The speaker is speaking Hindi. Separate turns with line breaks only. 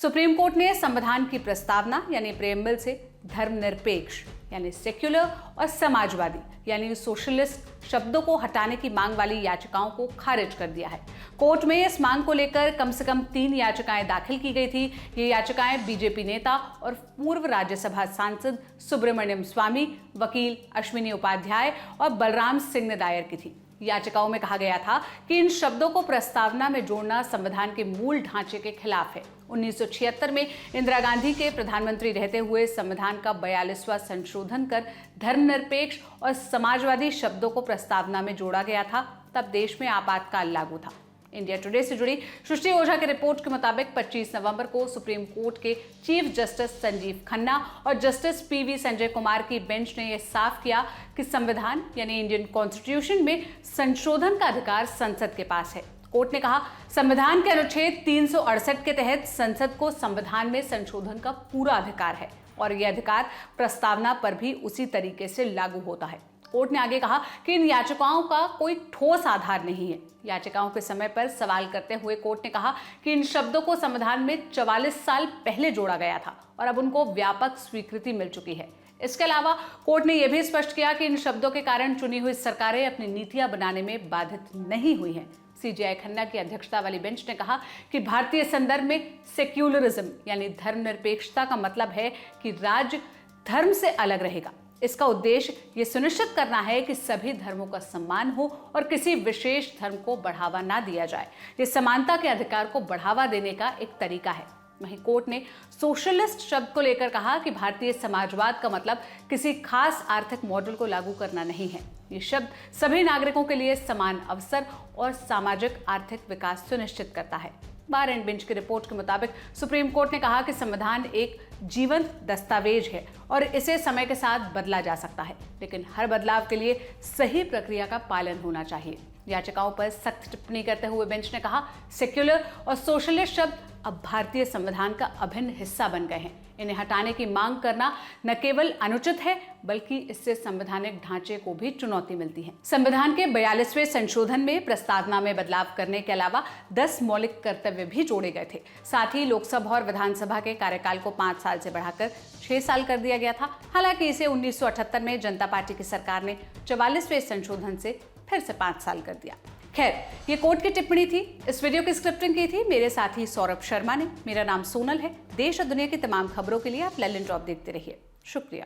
सुप्रीम कोर्ट ने संविधान की प्रस्तावना यानी प्रेम्बल से धर्मनिरपेक्ष यानी सेक्युलर और समाजवादी यानी सोशलिस्ट शब्दों को हटाने की मांग वाली याचिकाओं को खारिज कर दिया है। कोर्ट में इस मांग को लेकर कम से कम 3 याचिकाएं दाखिल की गई थी। ये याचिकाएं बीजेपी नेता और पूर्व राज्यसभा सांसद सुब्रमण्यम स्वामी, वकील अश्विनी उपाध्याय और बलराम सिंह ने दायर की थी। याचिकाओं में कहा गया था कि इन शब्दों को प्रस्तावना में जोड़ना संविधान के मूल ढांचे के खिलाफ है। 1976 में इंदिरा गांधी के प्रधानमंत्री रहते हुए संविधान का 42वां संशोधन कर धर्मनिरपेक्ष और समाजवादी शब्दों को प्रस्तावना में जोड़ा गया था। तब देश में आपातकाल लागू था। इंडिया टुडे से जुड़ी सृष्टि ओझा की रिपोर्ट के मुताबिक 25 नवंबर को सुप्रीम कोर्ट के चीफ जस्टिस संजीव खन्ना और जस्टिस पीवी संजय कुमार की बेंच ने यह साफ किया कि संविधान यानी इंडियन कॉन्स्टिट्यूशन में संशोधन का अधिकार संसद के पास है। कोर्ट ने कहा, संविधान के अनुच्छेद 368 के तहत संसद को संविधान में संशोधन का पूरा अधिकार है और यह अधिकार प्रस्तावना पर भी उसी तरीके से लागू होता है। कोर्ट ने आगे कहा कि इन याचिकाओं का कोई ठोस आधार नहीं है। याचिकाओं के समय पर सवाल करते हुए कोर्ट ने कहा कि इन शब्दों को संविधान में 44 साल पहले जोड़ा गया था और अब उनको व्यापक स्वीकृति मिल चुकी है। इसके अलावा कोर्ट ने यह भी स्पष्ट किया कि इन शब्दों के कारण चुनी हुई सरकारें अपनी नीतियां बनाने में बाधित नहीं हुई हैं। सीजेआई खन्ना की अध्यक्षता वाली बेंच ने कहा कि भारतीय संदर्भ में सेक्युलरिज्म यानी धर्मनिरपेक्षता का मतलब है कि राज्य धर्म से अलग रहेगा। इसका उद्देश्य ये सुनिश्चित करना है कि सभी धर्मों का सम्मान हो और किसी विशेष धर्म को बढ़ावा ना दिया जाए। ये समानता के अधिकार को बढ़ावा देने का एक तरीका है। वहीं कोर्ट ने सोशलिस्ट शब्द को लेकर कहा कि भारतीय समाजवाद का मतलब किसी खास आर्थिक मॉडल को लागू करना नहीं है। ये शब्द सभी नागरिकों के लिए समान अवसर और सामाजिक आर्थिक विकास सुनिश्चित करता है। बार एंड बेंच की रिपोर्ट के मुताबिक सुप्रीम कोर्ट ने कहा कि संविधान एक जीवंत दस्तावेज है और इसे समय के साथ बदला जा सकता है, लेकिन हर बदलाव के लिए सही प्रक्रिया का पालन होना चाहिए। याचिकाओं पर सख्त टिप्पणी करते हुए बेंच ने कहा, सेक्युलर और सोशलिस्ट शब्द अब भारतीय संविधान का अभिन्न हिस्सा बन गए हैं। इन्हें हटाने की मांग करना न केवल अनुचित है बल्कि इससे संवैधानिक ढांचे को भी चुनौती मिलती है। संविधान के 42वें संशोधन में प्रस्तावना में बदलाव करने के अलावा 10 मौलिक कर्तव्य भी जोड़े गए थे। साथ ही लोकसभा और विधानसभा के कार्यकाल को 5 साल से बढ़ाकर 6 साल कर दिया गया था। हालांकि इसे 1978 में जनता पार्टी की सरकार ने 44वें संशोधन से फिर से 5 साल कर दिया। खैर, ये कोर्ट की टिप्पणी थी। इस वीडियो की स्क्रिप्टिंग की थी मेरे साथी सौरभ शर्मा ने। मेरा नाम सोनल है। देश और दुनिया की तमाम खबरों के लिए आप ललन टॉप देखते रहिए। शुक्रिया।